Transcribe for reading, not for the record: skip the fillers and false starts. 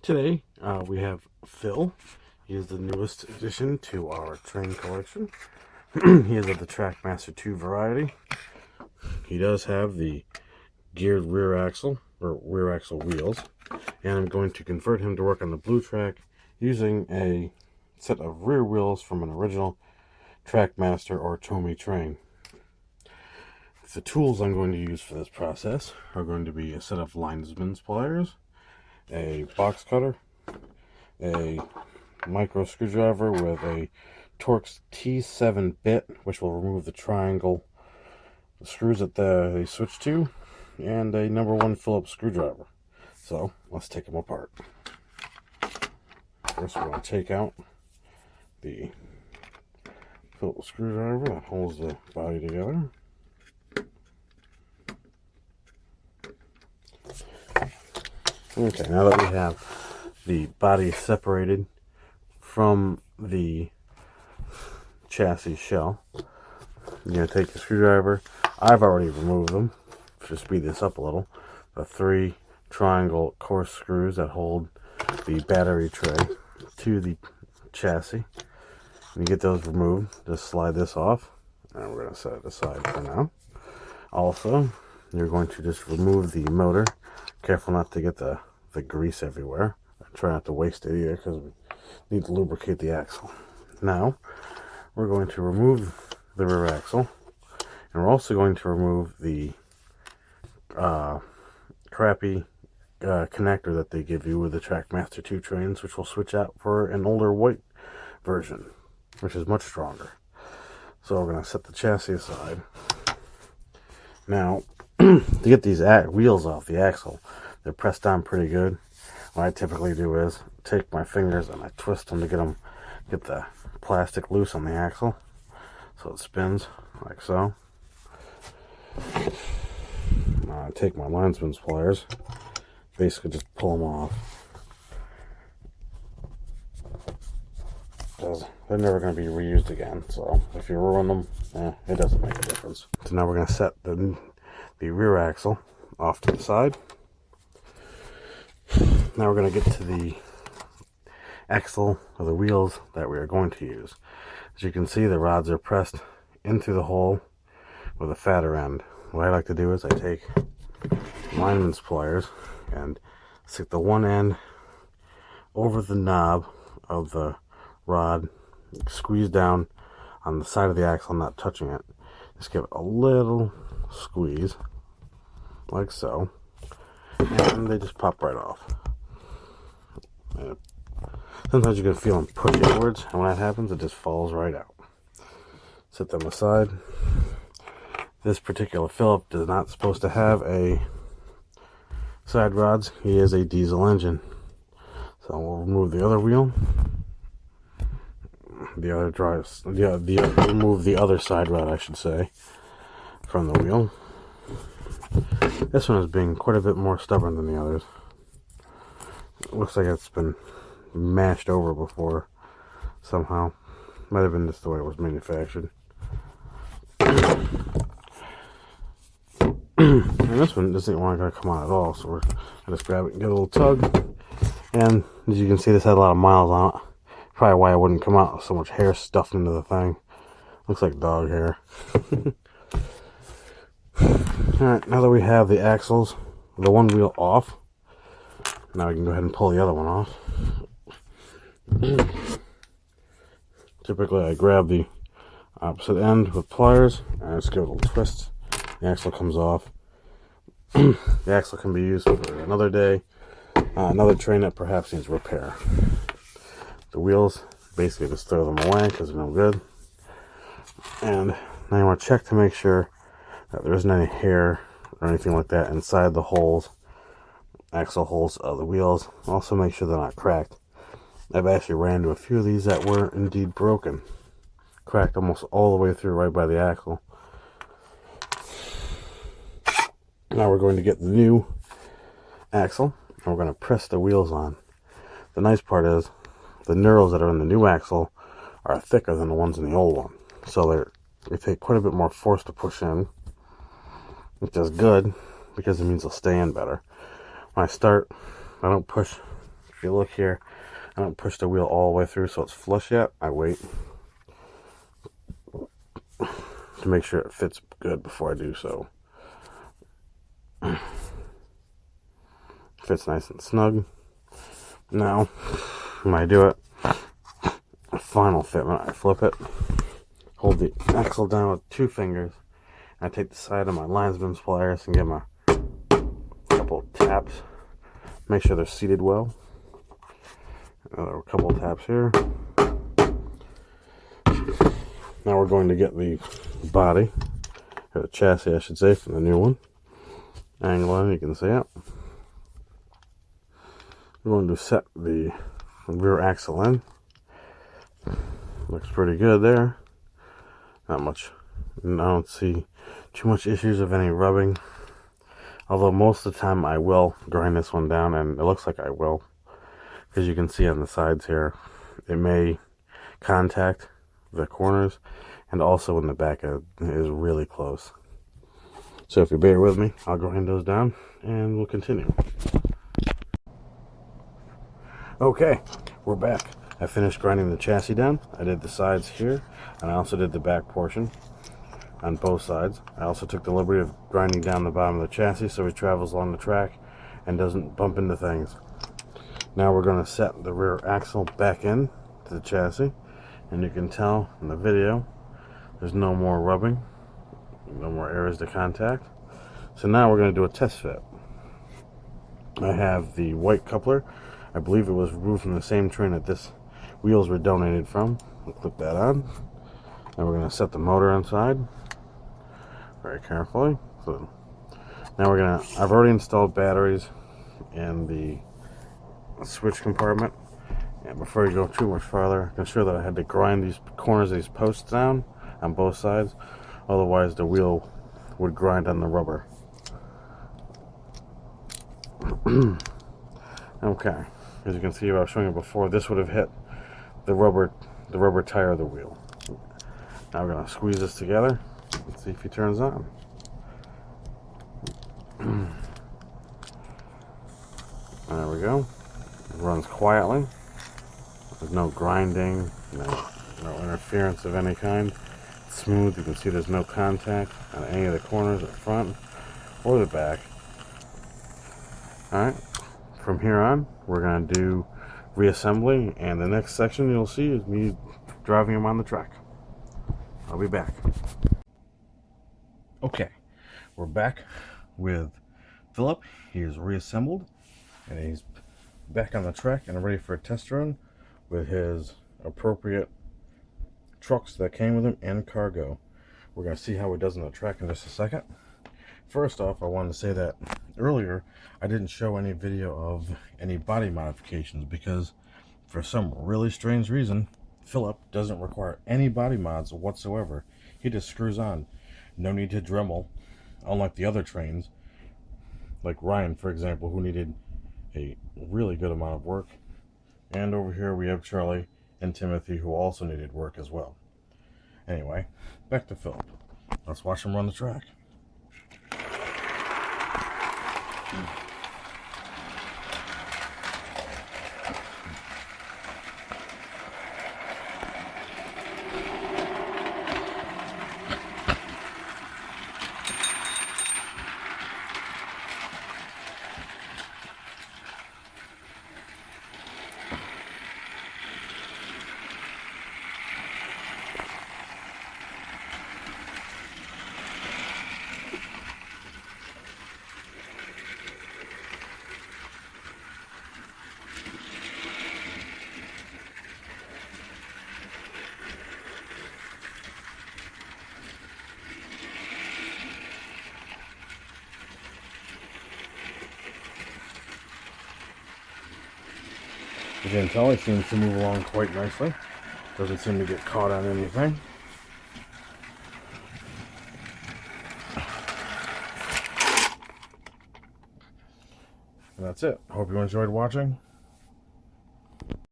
Today we have Phil. He is the newest addition to our train collection. He is of the Trackmaster 2 variety. He does have the geared rear axle, or rear axle wheels, and I'm going to convert him to work on the blue track using a set of rear wheels from an original Trackmaster or Tomy train. The tools I'm going to use for this process are going to be a set of linesman's pliers, a box cutter, a micro screwdriver with a Torx T7 bit, which will remove the triangle the screws that they switch to, and a #1 Philip screwdriver. So let's take them apart. First, we're going to take out the Philip screwdriver that holds the body together. Okay, now that we have the body separated from the chassis shell, you're going to take the screwdriver. I've already removed them to speed this up a little. The 3 triangle coarse screws that hold the battery tray to the chassis. When you get those removed, just slide this off, and we're going to set it aside for now. Also, you're going to just remove the motor. Careful not to get the grease everywhere. Try not to waste it either, because we need to lubricate the axle. Now, we're going to remove the rear axle, and we're also going to remove the crappy connector that they give you with the Trackmaster 2 trains, which will switch out for an older white version, which is much stronger. So we're going to set the chassis aside. Now, to get these wheels off the axle, they're pressed down pretty good. What I typically do is take my fingers and I twist them to get the plastic loose on the axle, so it spins like so. I take my linesman's pliers, basically just pull them off, because they're never going to be reused again. So if you ruin them, it doesn't make a difference. So now we're going to set the rear axle off to the side. Now we're going to get to the axle or the wheels that we are going to use. As you can see, the rods are pressed into the hole with a fatter end. What I like to do is I take lineman's pliers and stick the one end over the knob of the rod, squeeze down on the side of the axle, not touching it. Just give it a little squeeze, like so, and they just pop right off. And sometimes you can feel them push inwards, and when that happens, it just falls right out. Set them aside. This particular Philip is not supposed to have a side rods. He is a diesel engine. So we'll remove the other wheel. Remove the other side rod, I should say, from the wheel. This one is being quite a bit more stubborn than the others. It looks like it's been mashed over before somehow. Might have been just the way it was manufactured. And this one doesn't want to come out at all, so I just grab it and get a little tug. And as you can see, this had a lot of miles on it. Probably why it wouldn't come out. So much hair stuffed into the thing. Looks like dog hair. Alright, now that we have the axles, the one wheel off, now we can go ahead and pull the other one off. Typically I grab the opposite end with pliers and just give it a little twist. The axle comes off. The axle can be used for another day, another train that perhaps needs repair. The wheels, basically just throw them away because they're no good. And now you want to check to make sure that there isn't any hair or anything like that inside the holes, axle holes of the wheels. Also make sure they're not cracked. I've actually ran into a few of these that were indeed broken. Cracked almost all the way through right by the axle. Now we're going to get the new axle and we're going to press the wheels on. The nice part is the knurls that are in the new axle are thicker than the ones in the old one. So they take quite a bit more force to push in, which is good because it means they'll stay in better. When I start, I don't push If you look here, I don't push the wheel all the way through so it's flush yet. I wait to make sure it fits good before I do so. Fits nice and snug. Now, when I do it, final fitment, I flip it, hold the axle down with 2 fingers, and I take the side of my linesman's pliers and give them a couple taps. Make sure they're seated well. Another couple taps here. Now we're going to get the body, or the chassis I should say, from the new one. Angle in, you can see it. We're going to set the rear axle in. Looks pretty good there. Not much. I don't see too much issues of any rubbing. Although most of the time I will grind this one down, and it looks like I will. As you can see on the sides here, it may contact the corners, and also in the back it is really close. So if you bear with me, I'll grind those down and we'll continue. Okay, we're back. I finished grinding the chassis down. I did the sides here, and I also did the back portion on both sides. I also took the liberty of grinding down the bottom of the chassis so he travels along the track and doesn't bump into things. Now we're going to set the rear axle back in to the chassis, and you can tell in the video there's no more rubbing, no more areas to contact. So now we're going to do a test fit. I have the white coupler. I believe it was removed from the same train that this wheels were donated from. We'll clip that on. And we're going to set the motor inside very carefully. So now I've already installed batteries in the switch compartment. And before you go too much farther, I can show that I had to grind these corners of these posts down on both sides. Otherwise the wheel would grind on the rubber. Okay, as you can see, I was showing you before, this would have hit the rubber tire of the wheel. Now we're going to squeeze this together and see if he turns on. There we go. It runs quietly. There's no grinding, no interference of any kind. It's smooth. You can see there's no contact on any of the corners, at the front or the back. Alright, from here on, we're going to do reassembly, and the next section you'll see is me driving him on the track. I'll be back. Okay, we're back with Philip. He is reassembled, and he's back on the track and ready for a test run with his appropriate trucks that came with him and cargo. We're going to see how he does on the track in just a second. First off, I wanted to say that earlier I didn't show any video of any body modifications because for some really strange reason Philip doesn't require any body mods whatsoever. He just screws on. No need to Dremel, unlike the other trains like Ryan, for example, who needed a really good amount of work. And over here we have Charlie and Timothy, who also needed work as well. Anyway, back to Philip. Let's watch him run the track. As you can tell, it seems to move along quite nicely. Doesn't seem to get caught on anything. And that's it. I hope you enjoyed watching.